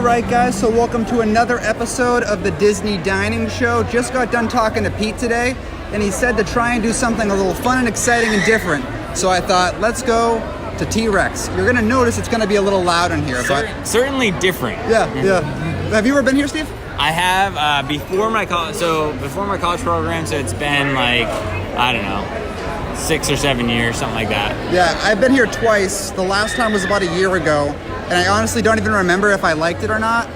Alright guys, so welcome to another episode of the Disney Dining Show. Just got done talking to Pete today, and he said to try and do something a little fun and exciting and different. So I thought, let's go to T-Rex. You're gonna notice it's gonna be a little loud in here, but certainly different. Yeah. Have you ever been here, Steve? I have before my college program, so it's been like, I don't know, 6 or 7 years, something like that. Yeah, I've been here twice. The last time was about a year ago, and I honestly don't even remember if I liked it or not.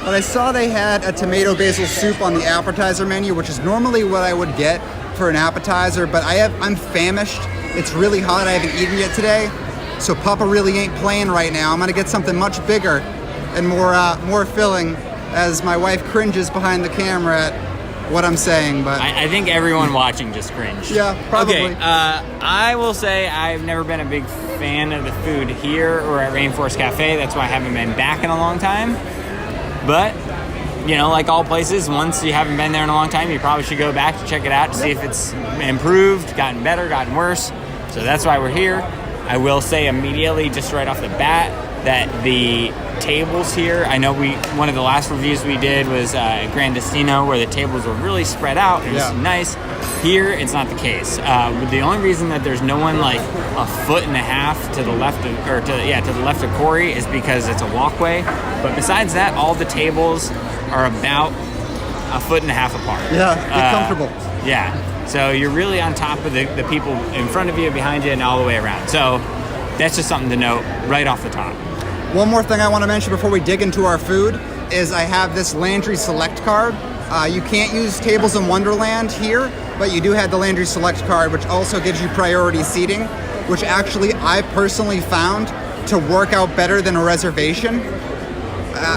But I saw they had a tomato basil soup on the appetizer menu, which is normally what I would get for an appetizer, but I'm famished. It's really hot. I haven't eaten yet today, so Papa really ain't playing right now. I'm gonna get something much bigger and more filling, as my wife cringes behind the camera at what I'm saying. But I think everyone watching just cringed. Yeah, probably. Okay, I will say I've never been a big fan of the food here or at Rainforest Cafe. That's why I haven't been back in a long time. But, you know, like all places, once you haven't been there in a long time, you probably should go back to check it out to see if it's improved, gotten better, gotten worse. So that's why we're here. I will say immediately, just right off the bat, that the tables here, I know one of the last reviews we did was Grand Destino, where the tables were really spread out. It was nice. Here, it's not the case. The only reason that there's no one like a foot and a half to the left of, to the left of Corey is because it's a walkway. But besides that, all the tables are about a foot and a half apart. Yeah, get comfortable. Yeah. So you're really on top of the people in front of you, behind you, and all the way around. So that's just something to note right off the top. One more thing I want to mention before we dig into our food is I have this Landry Select card. You can't use Tables in Wonderland here, but you do have the Landry Select card, which also gives you priority seating, which actually I personally found to work out better than a reservation.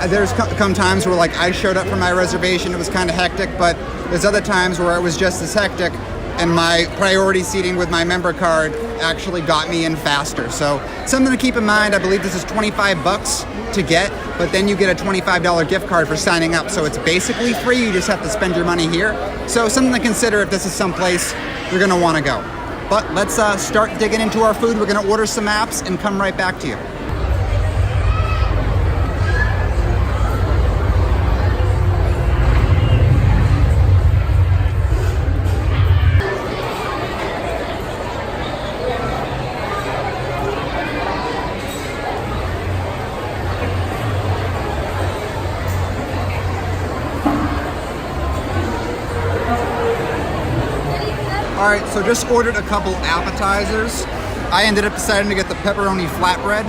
There's come times where like I showed up for my reservation, it was kind of hectic, but there's other times where it was just as hectic, and my priority seating with my member card actually got me in faster. So something to keep in mind. I believe this is $25 to get, but then you get a $25 gift card for signing up. So it's basically free. You just have to spend your money here. So something to consider if this is someplace you're gonna wanna go. But let's start digging into our food. We're gonna order some apps and come right back to you. All right, so just ordered a couple appetizers. I ended up deciding to get the pepperoni flatbread,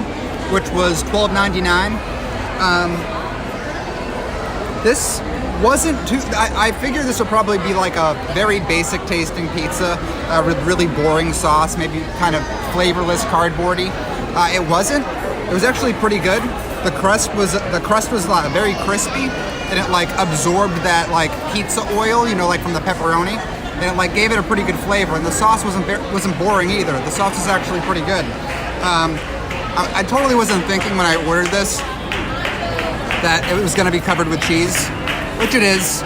which was $12.99. This wasn't too, I figured this would probably be like a very basic tasting pizza with really boring sauce, maybe kind of flavorless, cardboardy. It wasn't. It was actually pretty good. The crust was very crispy, and it like absorbed that like pizza oil, you know, like from the pepperoni. And it like gave it a pretty good flavor, and the sauce wasn't boring either. The sauce is actually pretty good. I totally wasn't thinking when I ordered this that it was going to be covered with cheese, which it is.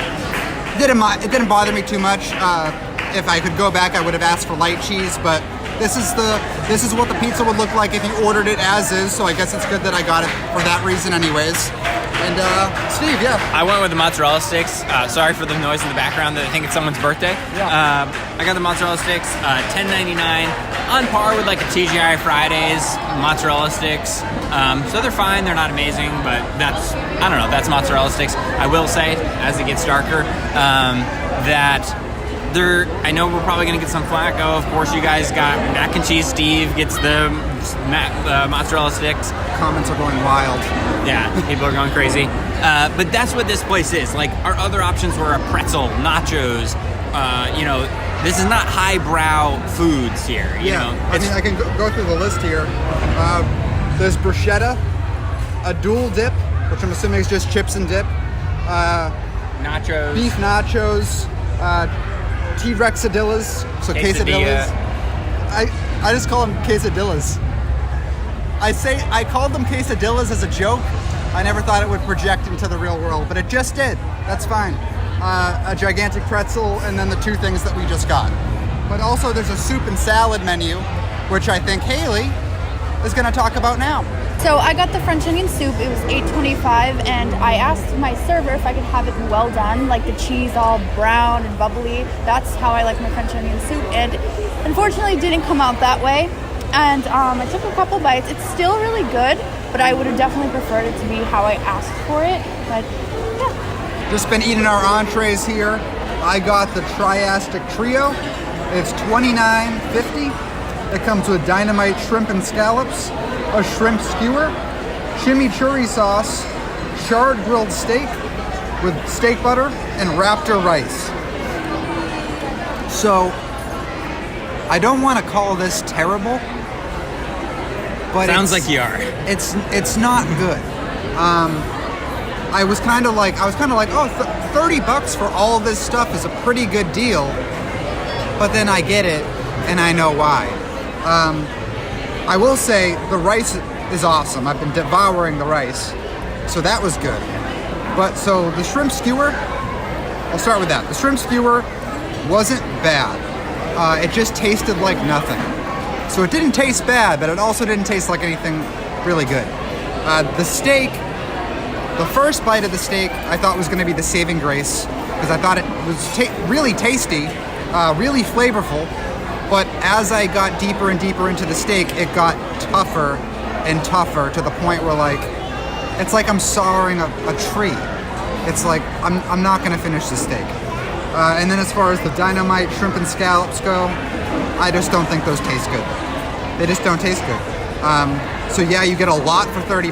It didn't bother me too much. If I could go back, I would have asked for light cheese, but this is what the pizza would look like if you ordered it as is. So I guess it's good that I got it for that reason, anyways. And Steve, yeah. I went with the mozzarella sticks. Sorry for the noise in the background. I think it's someone's birthday. Yeah. I got the mozzarella sticks, $10.99, on par with like a TGI Fridays mozzarella sticks. So they're fine. They're not amazing, but that's mozzarella sticks. I will say, as it gets darker, that I know we're probably going to get some flack. Oh, of course, you guys got mac and cheese. Steve gets the mozzarella sticks. Comments are going wild. Yeah, people are going crazy. But that's what this place is. Like, our other options were a pretzel, nachos. This is not highbrow foods here. You know? I mean, I can go through the list here. There's bruschetta, a dual dip, which I'm assuming is just chips and dip. Nachos. Beef nachos. T-Rexadillas, so quesadillas. I just call them quesadillas. I called them quesadillas as a joke. I never thought it would project into the real world, but it just did. That's fine. A gigantic pretzel, and then the two things that we just got. But also there's a soup and salad menu, which I think Haley is going to talk about now. So I got the French onion soup. It was $8.25, and I asked my server if I could have it well done, like the cheese all brown and bubbly. That's how I like my French onion soup, and unfortunately it didn't come out that way. And I took a couple bites. It's still really good, but I would have definitely preferred it to be how I asked for it. But yeah. Just been eating our entrees here. I got the Triastic Trio. It's $29.50. It comes with dynamite shrimp and scallops, a shrimp skewer, chimichurri sauce, charred grilled steak with steak butter, and raptor rice. So, I don't want to call this terrible, but Sounds like you are. It's not good. I was kind of like, oh, $30 for all this stuff is a pretty good deal. But then I get it, and I know why. I will say the rice is awesome. I've been devouring the rice, so that was good. But so the shrimp skewer, I'll start with that. The shrimp skewer wasn't bad. It just tasted like nothing. So it didn't taste bad, but it also didn't taste like anything really good. The steak, the first bite of the steak, I thought was going to be the saving grace because I thought it was really tasty, really flavorful. But as I got deeper and deeper into the steak, it got tougher and tougher to the point where it's like I'm sawing a tree. It's like I'm not going to finish the steak. And then as far as the dynamite shrimp and scallops go, I just don't think those taste good. They just don't taste good. So yeah, you get a lot for $30,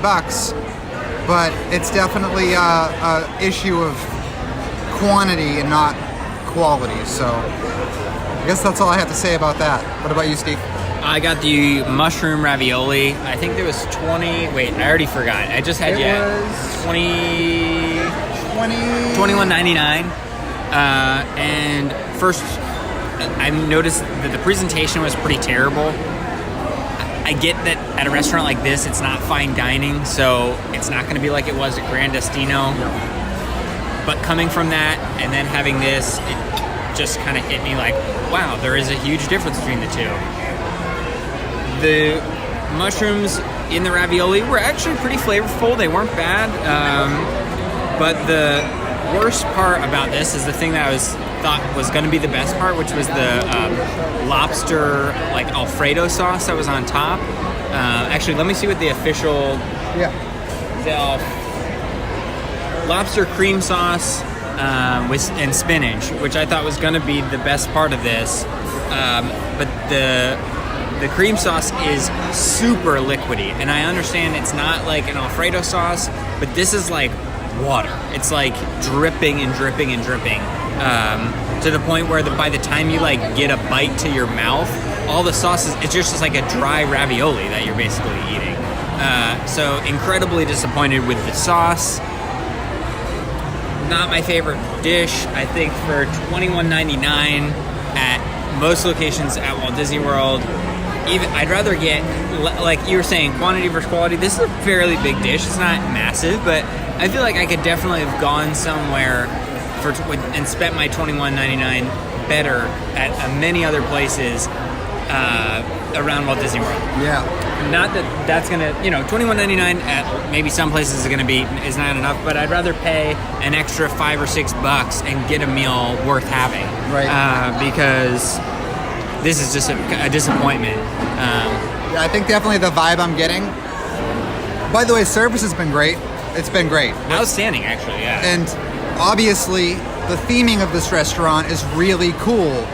but it's definitely a issue of quantity and not quality. So I guess that's all I have to say about that. What about you, Steve? I got the mushroom ravioli. I think there was 20. Wait, I already forgot. I just had was 21.99. And first, I noticed that the presentation was pretty terrible. I get that at a restaurant like this, it's not fine dining, so it's not going to be like it was at Gran Destino. But coming from that and then having this, it just kind of hit me like, wow, there is a huge difference between the two. The mushrooms in the ravioli were actually pretty flavorful. They weren't bad, but the worst part about this is the thing that I thought was going to be the best part, which was the lobster Alfredo sauce that was on top. Actually, let me see what the official lobster cream sauce and spinach, which I thought was going to be the best part of this. But the cream sauce is super liquidy, and I understand it's not like an Alfredo sauce, but this is like water. It's like dripping and dripping and dripping, to the point where by the time you get a bite to your mouth, all the sauces, it's just like a dry ravioli that you're basically eating. So incredibly disappointed with the sauce. Not my favorite dish. I think for $21.99 at most locations at Walt Disney World, I'd rather get, like you were saying, quantity versus quality. This is a fairly big dish. It's not massive, but I feel like I could definitely have gone somewhere and spent my $21.99 better at many other places around Walt Disney World. Yeah. Not that that's gonna, $21.99 at maybe some places is not enough, but I'd rather pay an extra $5 or $6 and get a meal worth having. Right. Because this is just a disappointment. Yeah, I think definitely the vibe I'm getting. By the way, service has been great. It's been great. Outstanding, actually, yeah. And obviously, the theming of this restaurant is really cool.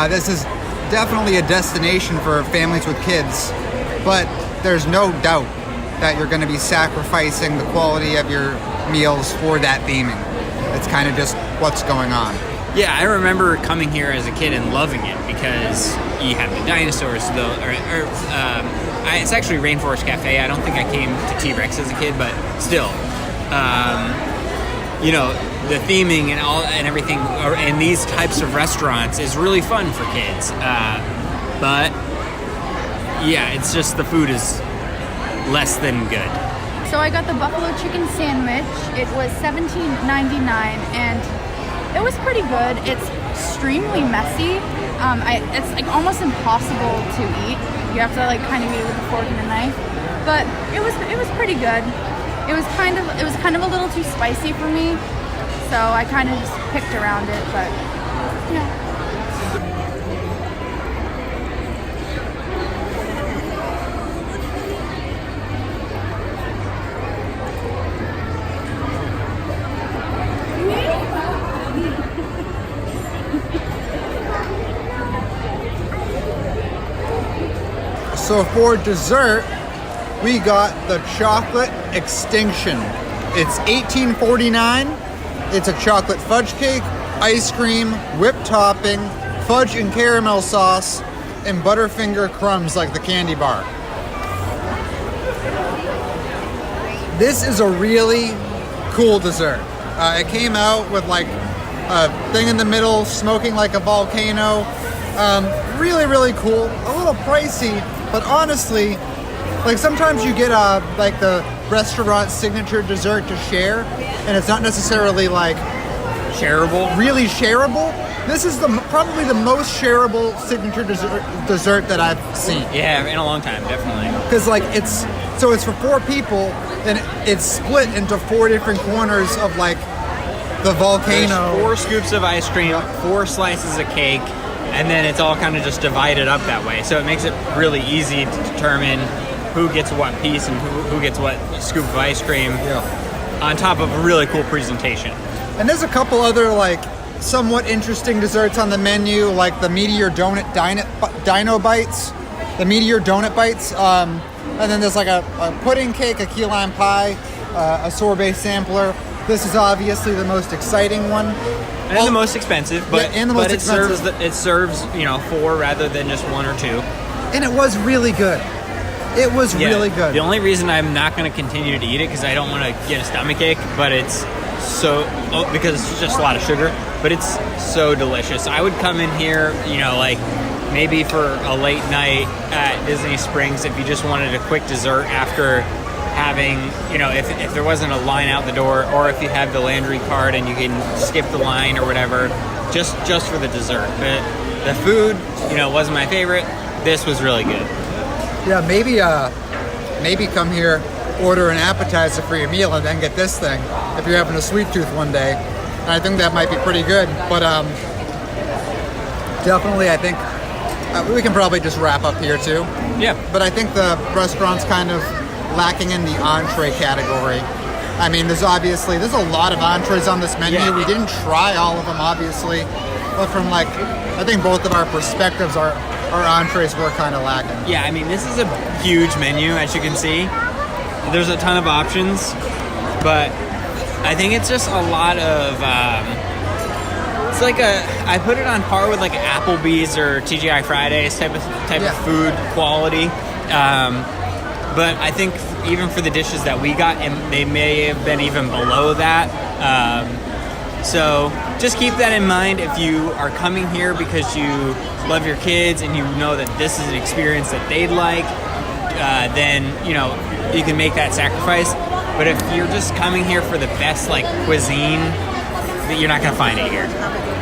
This is definitely a destination for families with kids, but there's no doubt that you're going to be sacrificing the quality of your meals for that theming. It's kind of just what's going on. Yeah, I remember coming here as a kid and loving it because you have the dinosaurs, it's actually Rainforest Cafe. I don't think I came to T-Rex as a kid, but still, the theming and everything in these types of restaurants is really fun for kids. But yeah, it's just the food is less than good. So I got the buffalo chicken sandwich. It was $17.99, and It was pretty good. It's extremely messy. It's like almost impossible to eat. You have to like kind of eat it with a fork and a knife. But it was pretty good. It was kind of a little too spicy for me, so I kind of just picked around it. But yeah. So for dessert, we got the chocolate Extinction. It's $18.49. It's a chocolate fudge cake, ice cream, whipped topping, fudge and caramel sauce, and Butterfinger crumbs like the candy bar. This is a really cool dessert. It came out with like a thing in the middle, smoking like a volcano. Really, really cool. A little pricey, but honestly, like sometimes you get like the restaurant signature dessert to share, and it's not necessarily like Shareable. really shareable. This is probably the most shareable signature dessert that I've seen. Yeah, in a long time, definitely. Because like it's for 4 people, and it's split into 4 different corners of like the volcano. There's 4 scoops of ice cream, 4 slices of cake, and then it's all kind of just divided up that way. So it makes it really easy to determine who gets what piece and who gets what scoop of ice cream. Yeah. On top of a really cool presentation. And there's a couple other like somewhat interesting desserts on the menu, like the Meteor Dino Bites, the Meteor Donut Bites, and then there's like a pudding cake, a key lime pie, a sorbet sampler. This is obviously the most exciting one. And the most expensive, but, yeah, and the most but expensive. It serves 4 rather than just 1 or 2. And it was really good. It was really good. The only reason I'm not going to continue to eat it because I don't want to get a stomachache, but it's because it's just a lot of sugar, but it's so delicious. I would come in here, like maybe for a late night at Disney Springs if you just wanted a quick dessert after having, if there wasn't a line out the door, or if you have the Landry card and you can skip the line or whatever, just for the dessert. But the food, wasn't my favorite. This was really good. Yeah, maybe come here, order an appetizer for your meal, and then get this thing if you're having a sweet tooth one day. And I think that might be pretty good. But definitely, I think we can probably just wrap up here too. Yeah. But I think the restaurant's kind of lacking in the entree category. I mean, there's a lot of entrees on this menu. Yeah. We didn't try all of them, obviously, but from I think both of our perspectives, our entrees were kind of lacking. Yeah, I mean, this is a huge menu, as you can see. There's a ton of options, but I think it's just a lot of, it's like I put it on par with like Applebee's or TGI Fridays type of food quality. But I think even for the dishes that we got, they may have been even below that. So just keep that in mind if you are coming here because you love your kids and you know that this is an experience that they'd like, then you can make that sacrifice. But if you're just coming here for the best cuisine, you're not gonna find it here.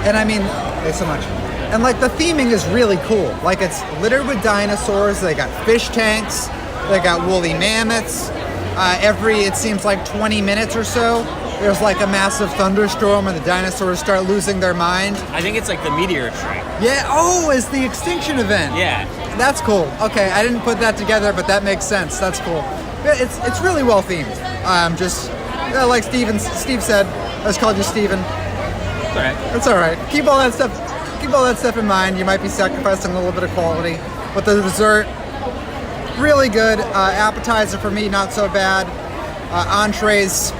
And I mean, thanks so much. And the theming is really cool. It's littered with dinosaurs. They got fish tanks. They got woolly mammoths. It seems like 20 minutes or so, there's a massive thunderstorm and the dinosaurs start losing their mind. I think it's like the meteor strike. Yeah, it's the Extinction event. Yeah. That's cool. Okay, I didn't put that together, but that makes sense. That's cool. Yeah, it's really well themed. Like Steve said, I just called you Steven. It's all right. It's all right. Keep all that stuff in mind. You might be sacrificing a little bit of quality. But the dessert, really good. Appetizer for me, not so bad. Entrees,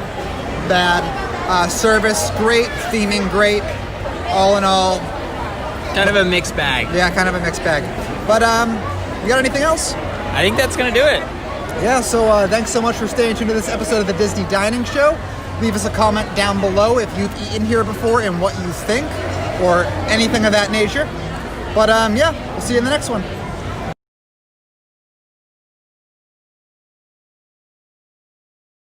bad. Service, great. Theming, great. All in all, kind of a mixed bag. Yeah, kind of a mixed bag. But you got anything else? I think that's gonna do it. Yeah, so thanks so much for staying tuned to this episode of the Disney Dining Show. Leave us a comment down below if you've eaten here before and what you think, or anything of that nature. But yeah, we'll see you in the next one.